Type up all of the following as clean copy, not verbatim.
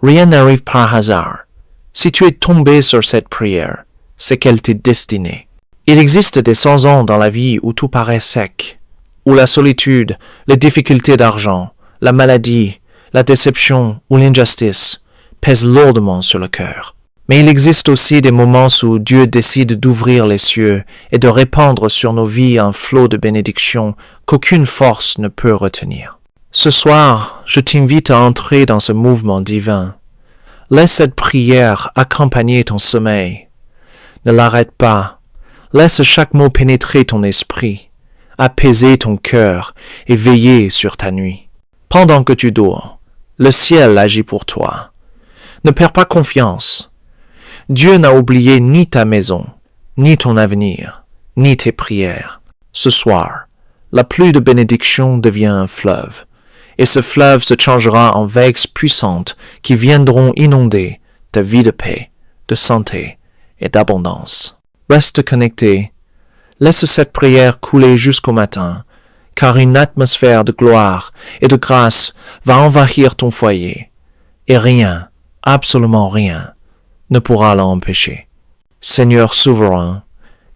Rien n'arrive par hasard. Si tu es tombé sur cette prière, c'est qu'elle t'est destinée. Il existe des saisons dans la vie où tout paraît sec, où la solitude, les difficultés d'argent, la maladie, la déception ou l'injustice pèsent lourdement sur le cœur. Mais il existe aussi des moments où Dieu décide d'ouvrir les cieux et de répandre sur nos vies un flot de bénédictions qu'aucune force ne peut retenir. Ce soir, je t'invite à entrer dans ce mouvement divin. Laisse cette prière accompagner ton sommeil. Ne l'arrête pas. Laisse chaque mot pénétrer ton esprit, apaiser ton cœur et veiller sur ta nuit. Pendant que tu dors, le ciel agit pour toi. Ne perds pas confiance. Dieu n'a oublié ni ta maison, ni ton avenir, ni tes prières. Ce soir, la pluie de bénédiction devient un fleuve, et ce fleuve se changera en vagues puissantes qui viendront inonder ta vie de paix, de santé et d'abondance. Reste connecté. Laisse cette prière couler jusqu'au matin, car une atmosphère de gloire et de grâce va envahir ton foyer, et rien, absolument rien, ne pourra l'empêcher. Seigneur souverain,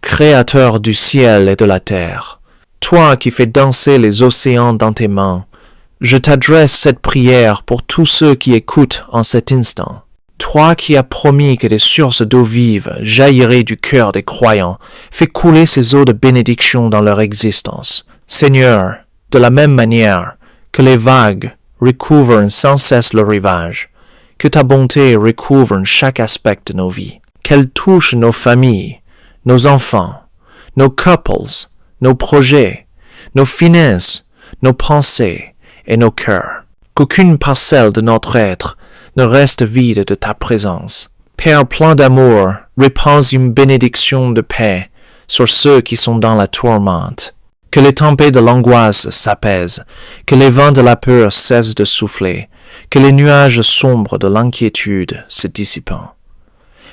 Créateur du ciel et de la terre, toi qui fais danser les océans dans tes mains, je t'adresse cette prière pour tous ceux qui écoutent en cet instant. Toi qui as promis que des sources d'eau vive jailliraient du cœur des croyants, fais couler ces eaux de bénédiction dans leur existence. Seigneur, de la même manière que les vagues recouvrent sans cesse le rivage, que ta bonté recouvre chaque aspect de nos vies, qu'elle touche nos familles, nos enfants, nos couples, nos projets, nos finances, nos pensées et nos cœurs. Qu'aucune parcelle de notre être ne reste vide de ta présence. Père plein d'amour, répands une bénédiction de paix sur ceux qui sont dans la tourmente. Que les tempêtes de l'angoisse s'apaisent, que les vents de la peur cessent de souffler, que les nuages sombres de l'inquiétude se dissipent.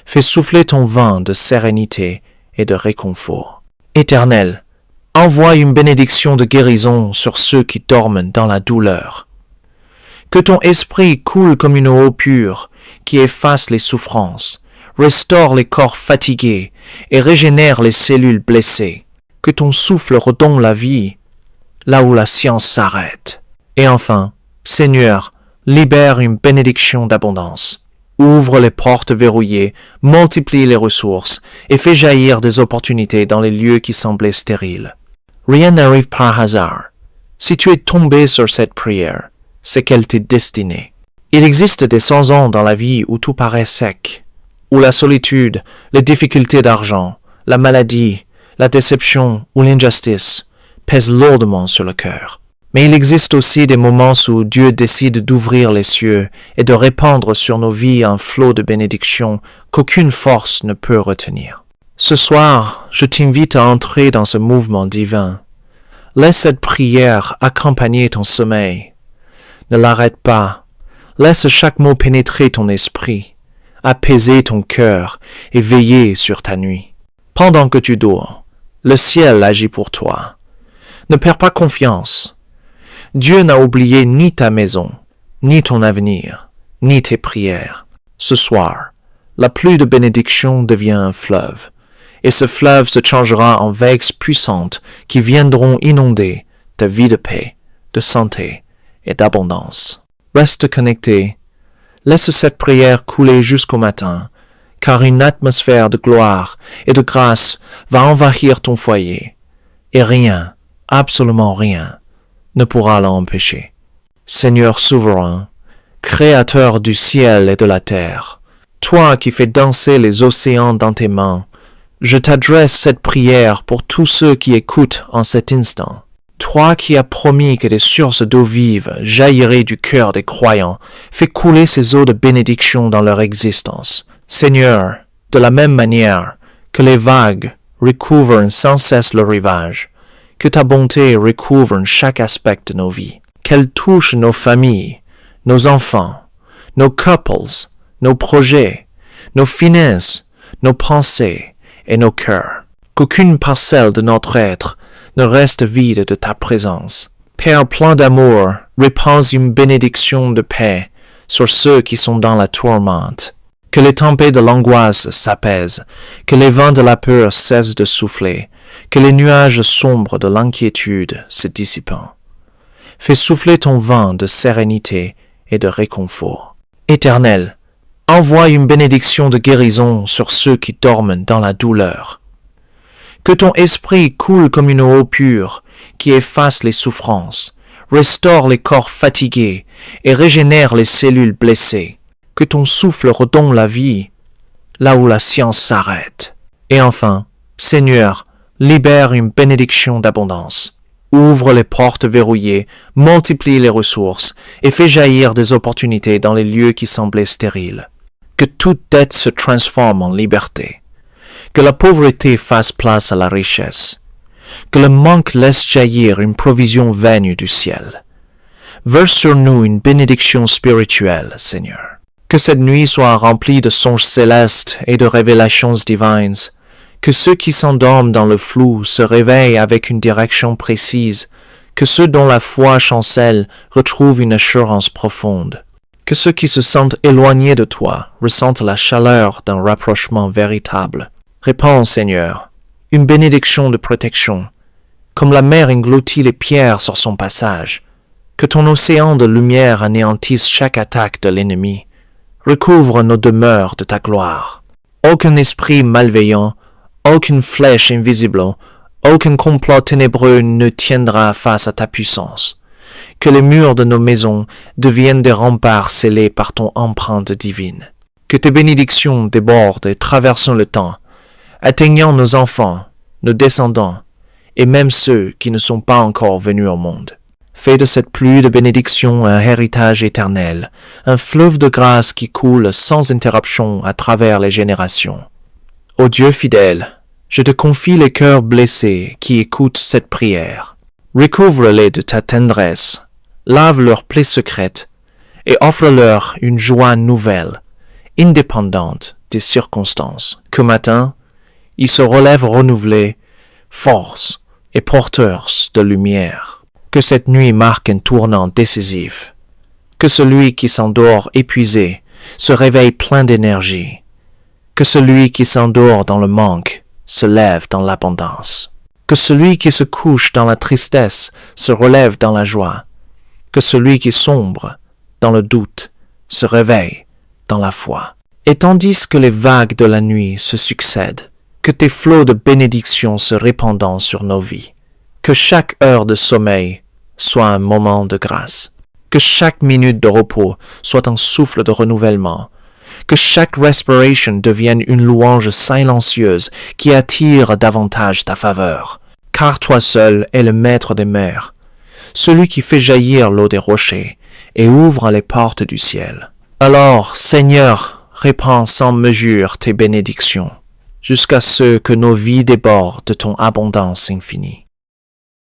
Fais souffler ton vent de sérénité et de réconfort. Éternel, envoie une bénédiction de guérison sur ceux qui dorment dans la douleur. Que ton esprit coule comme une eau pure qui efface les souffrances, restaure les corps fatigués et régénère les cellules blessées. Que ton souffle redonne la vie là où la science s'arrête. Et enfin, Seigneur, libère une bénédiction d'abondance. Ouvre les portes verrouillées, multiplie les ressources et fais jaillir des opportunités dans les lieux qui semblaient stériles. Rien n'arrive par hasard. Si tu es tombé sur cette prière, c'est qu'elle t'est destinée. Il existe des saisons dans la vie où tout paraît sec, où la solitude, les difficultés d'argent, la maladie, la déception ou l'injustice pèsent lourdement sur le cœur. Mais il existe aussi des moments où Dieu décide d'ouvrir les cieux et de répandre sur nos vies un flot de bénédictions qu'aucune force ne peut retenir. Ce soir, je t'invite à entrer dans ce mouvement divin. Laisse cette prière accompagner ton sommeil. Ne l'arrête pas. Laisse chaque mot pénétrer ton esprit, apaiser ton cœur et veiller sur ta nuit. Pendant que tu dors, le ciel agit pour toi. Ne perds pas confiance. Dieu n'a oublié ni ta maison, ni ton avenir, ni tes prières. Ce soir, la pluie de bénédiction devient un fleuve, et ce fleuve se changera en vagues puissantes qui viendront inonder ta vie de paix, de santé et d'abondance. Reste connecté. Laisse cette prière couler jusqu'au matin, car une atmosphère de gloire et de grâce va envahir ton foyer, et rien, absolument rien, ne pourra l'empêcher. Seigneur souverain, Créateur du ciel et de la terre, toi qui fais danser les océans dans tes mains, je t'adresse cette prière pour tous ceux qui écoutent en cet instant. Toi qui as promis que des sources d'eau vive jailliraient du cœur des croyants, fais couler ces eaux de bénédiction dans leur existence. Seigneur, de la même manière que les vagues recouvrent sans cesse le rivage, que ta bonté recouvre chaque aspect de nos vies, qu'elle touche nos familles, nos enfants, nos couples, nos projets, nos finances, nos pensées et nos cœurs. Qu'aucune parcelle de notre être ne reste vide de ta présence. Père plein d'amour, répands une bénédiction de paix sur ceux qui sont dans la tourmente. Que les tempêtes de l'angoisse s'apaisent, que les vents de la peur cessent de souffler, que les nuages sombres de l'inquiétude se dissipent. Fais souffler ton vent de sérénité et de réconfort. Éternel, envoie une bénédiction de guérison sur ceux qui dorment dans la douleur. Que ton esprit coule comme une eau pure qui efface les souffrances, restaure les corps fatigués et régénère les cellules blessées. Que ton souffle redonne la vie là où la science s'arrête. Et enfin, Seigneur, libère une bénédiction d'abondance. Ouvre les portes verrouillées, multiplie les ressources et fais jaillir des opportunités dans les lieux qui semblaient stériles. Que toute dette se transforme en liberté. Que la pauvreté fasse place à la richesse. Que le manque laisse jaillir une provision venue du ciel. Verse sur nous une bénédiction spirituelle, Seigneur. Que cette nuit soit remplie de songes célestes et de révélations divines. Que ceux qui s'endorment dans le flou se réveillent avec une direction précise. Que ceux dont la foi chancelle retrouvent une assurance profonde. Que ceux qui se sentent éloignés de toi ressentent la chaleur d'un rapprochement véritable. Réponds, Seigneur, une bénédiction de protection. Comme la mer engloutit les pierres sur son passage, que ton océan de lumière anéantisse chaque attaque de l'ennemi. Recouvre nos demeures de ta gloire. Aucun esprit malveillant, aucune flèche invisible, aucun complot ténébreux ne tiendra face à ta puissance. Que les murs de nos maisons deviennent des remparts scellés par ton empreinte divine. Que tes bénédictions débordent et traversent le temps, atteignant nos enfants, nos descendants, et même ceux qui ne sont pas encore venus au monde. Fais de cette pluie de bénédictions un héritage éternel, un fleuve de grâce qui coule sans interruption à travers les générations. Ô Dieu fidèle, je te confie les cœurs blessés qui écoutent cette prière. Recouvre-les de ta tendresse, lave leurs plaies secrètes et offre-leur une joie nouvelle, indépendante des circonstances. Que matin, ils se relèvent renouvelés, force et porteurs de lumière. Que cette nuit marque un tournant décisif. Que celui qui s'endort épuisé se réveille plein d'énergie. Que celui qui s'endort dans le manque se lève dans l'abondance. Que celui qui se couche dans la tristesse se relève dans la joie. Que celui qui sombre dans le doute se réveille dans la foi. Et tandis que les vagues de la nuit se succèdent, que tes flots de bénédictions se répandent sur nos vies. Que chaque heure de sommeil soit un moment de grâce. Que chaque minute de repos soit un souffle de renouvellement. Que chaque respiration devienne une louange silencieuse qui attire davantage ta faveur. Car toi seul es le maître des mers, celui qui fait jaillir l'eau des rochers et ouvre les portes du ciel. Alors, Seigneur, répands sans mesure tes bénédictions, jusqu'à ce que nos vies débordent de ton abondance infinie.